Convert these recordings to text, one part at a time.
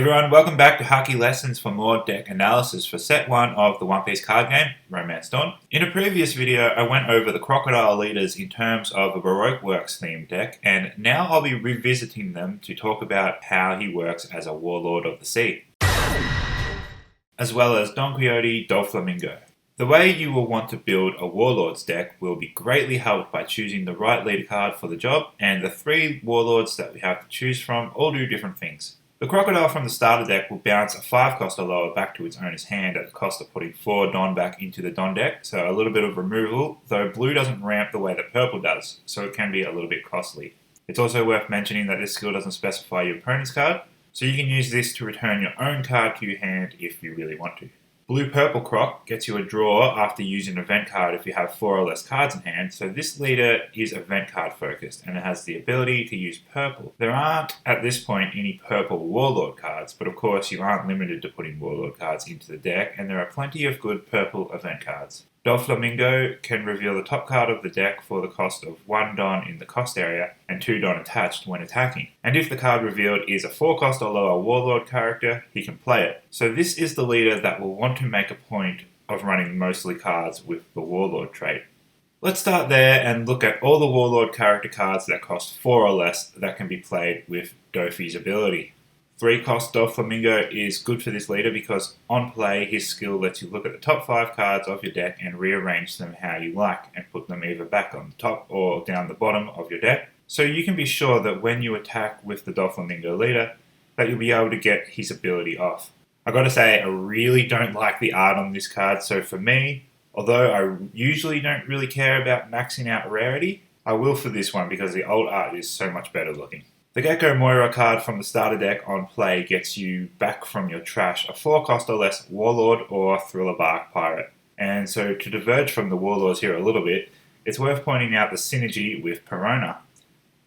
everyone, welcome back to Haki Lessons for more deck analysis for set 1 of the One Piece card game, Romance Dawn. In a previous video, I went over the Crocodile leaders in terms of a Baroque Works themed deck, and now I'll be revisiting them to talk about how he works as a Warlord of the Sea, as well as Don Quixote Doflamingo. The way you will want to build a Warlords deck will be greatly helped by choosing the right leader card for the job, and the 3 Warlords that we have to choose from all do different things. The Crocodile from the starter deck will bounce a 5 cost or lower back to its owner's hand at the cost of putting 4 Don back into the Don deck, so a little bit of removal, though blue doesn't ramp the way that purple does, so it can be a little bit costly. It's also worth mentioning that this skill doesn't specify your opponent's card, so you can use this to return your own card to your hand if you really want to. Blue-Purple Croc gets you a draw after using an event card if you have 4 or less cards in hand, so this leader is event card focused and it has the ability to use purple. There aren't, at this point, any purple Warlord cards, but of course you aren't limited to putting Warlord cards into the deck, and there are plenty of good purple event cards. Doflamingo can reveal the top card of the deck for the cost of 1 Don in the cost area and 2 Don attached when attacking. And if the card revealed is a 4 cost or lower Warlord character, he can play it. So this is the leader that will want to make a point of running mostly cards with the Warlord trait. Let's start there and look at all the Warlord character cards that cost 4 or less that can be played with Dofi's ability. 3 cost Doflamingo is good for this leader because on play his skill lets you look at the top 5 cards of your deck and rearrange them how you like and put them either back on the top or down the bottom of your deck. So you can be sure that when you attack with the Doflamingo leader that you'll be able to get his ability off. I gotta say, I really don't like the art on this card, so for me, although I usually don't really care about maxing out rarity, I will for this one because the old art is so much better looking. The Gecko Moira card from the starter deck on play gets you back from your trash a 4 cost or less Warlord or Thriller Bark Pirate. And so to diverge from the Warlords here a little bit, it's worth pointing out the synergy with Perona.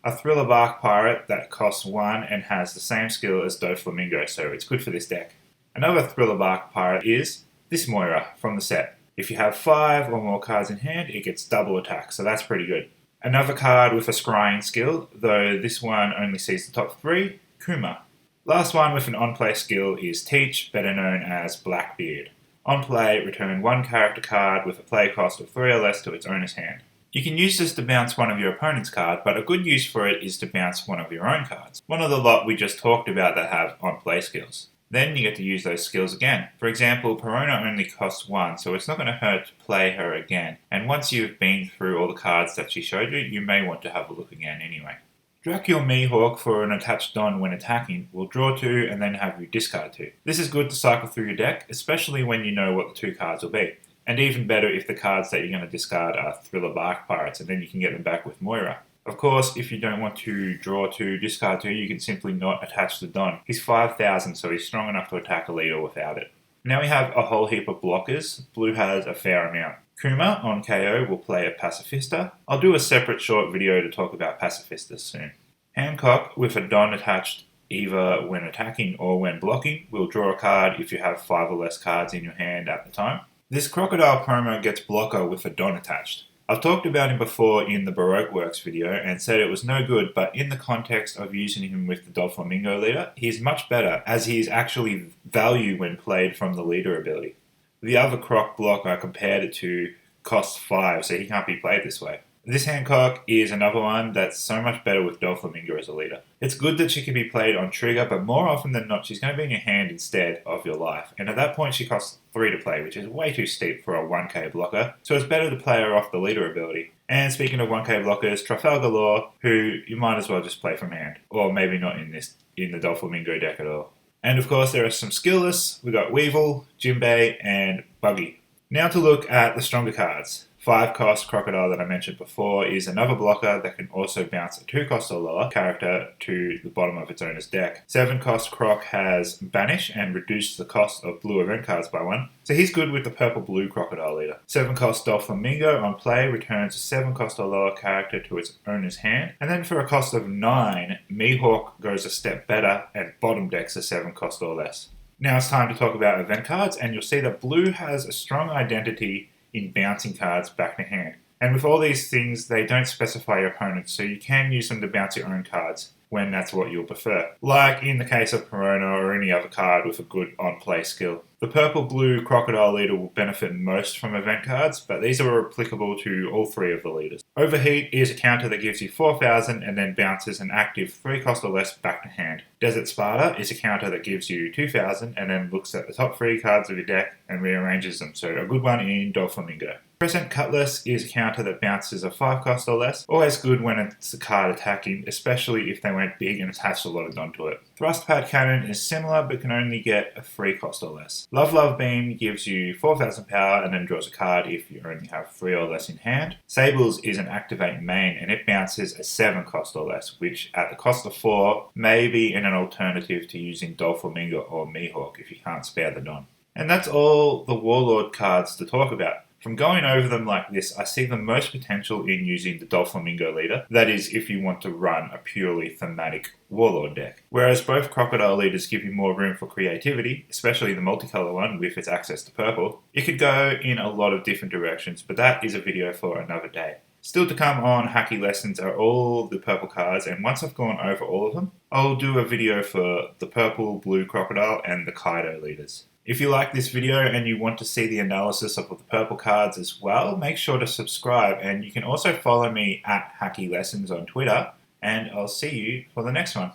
A Thriller Bark Pirate that costs 1 and has the same skill as Doflamingo, so it's good for this deck. Another Thriller Bark Pirate is this Moira from the set. If you have 5 or more cards in hand, it gets double attack, so that's pretty good. Another card with a scrying skill, though this one only sees the top 3, Kuma. Last one with an on-play skill is Teach, better known as Blackbeard. On play, return 1 character card with a play cost of 3 or less to its owner's hand. You can use this to bounce one of your opponent's cards, but a good use for it is to bounce one of your own cards. One of the lot we just talked about that have on-play skills. Then you get to use those skills again. For example, Perona only costs 1, so it's not going to hurt to play her again. And once you've been through all the cards that she showed you, you may want to have a look again anyway. Dracula Mihawk for an attached Don when attacking will draw 2 and then have you discard 2. This is good to cycle through your deck, especially when you know what the 2 cards will be. And even better if the cards that you're going to discard are Thriller Bark Pirates, and then you can get them back with Moira. Of course, if you don't want to draw 2, discard 2, you can simply not attach the Don. He's 5,000, so he's strong enough to attack a leader without it. Now we have a whole heap of blockers. Blue has a fair amount. Kuma on KO will play a Pacifista. I'll do a separate short video to talk about Pacifistas soon. Hancock with a Don attached either when attacking or when blocking will draw a card if you have 5 or less cards in your hand at the time. This Crocodile promo gets blocker with a Don attached. I've talked about him before in the Baroque Works video and said it was no good, but in the context of using him with the Doflamingo leader, he's much better as he is actually value when played from the leader ability. The other Croc block I compared it to costs 5, so he can't be played this way. This Hancock is another one that's so much better with Doflamingo as a leader. It's good that she can be played on trigger, but more often than not she's going to be in your hand instead of your life, and at that point she costs 3 to play, which is way too steep for a 1k blocker, so it's better to play her off the leader ability. And speaking of 1k blockers, Trafalgar Law, who you might as well just play from hand, or maybe not in the Doflamingo deck at all. And of course there are some skillless. We got Weevil, Jinbei, and Buggy. Now to look at the stronger cards. 5 cost Crocodile that I mentioned before is another blocker that can also bounce a 2 cost or lower character to the bottom of its owner's deck. 7 cost Croc has Banish and reduce the cost of blue event cards by 1, so he's good with the purple-blue Crocodile leader. 7 cost Doflamingo on play returns a 7 cost or lower character to its owner's hand, and then for a cost of 9, Mihawk goes a step better and bottom decks a 7 cost or less. Now it's time to talk about event cards, and you'll see that blue has a strong identity in bouncing cards back to hand. And with all these things, they don't specify your opponents, so you can use them to bounce your own cards. when that's what you'll prefer, like in the case of Perona or any other card with a good on-play skill. The purple-blue Crocodile leader will benefit most from event cards, but these are applicable to all three of the leaders. Overheat is a counter that gives you 4,000 and then bounces an active 3 cost or less back to hand. Desert Sparta is a counter that gives you 2,000 and then looks at the top 3 cards of your deck and rearranges them, so a good one in Doflamingo. Crescent Cutlass is a counter that bounces a 5 cost or less, always good when it's a card attacking, especially if they went big and attached a lot of onto it. Thrust Pad Cannon is similar but can only get a 3 cost or less. Love Beam gives you 4,000 power and then draws a card if you only have 3 or less in hand. Sables is an activate main and it bounces a 7 cost or less, which at the cost of 4 may be an alternative to using Doflamingo or Mihawk if you can't spare the Don. And that's all the Warlord cards to talk about. From going over them like this, I see the most potential in using the Doflamingo leader, that is if you want to run a purely thematic Warlord deck. Whereas both Crocodile leaders give you more room for creativity, especially the multicolour one with its access to purple, it could go in a lot of different directions, but that is a video for another day. Still to come on Hacky Lessons are all the purple cards, and once I've gone over all of them, I'll do a video for the purple, blue Crocodile and the Kaido leaders. If you like this video and you want to see the analysis of the purple cards as well, make sure to subscribe, and you can also follow me at Hacky Lessons on Twitter, and I'll see you for the next one.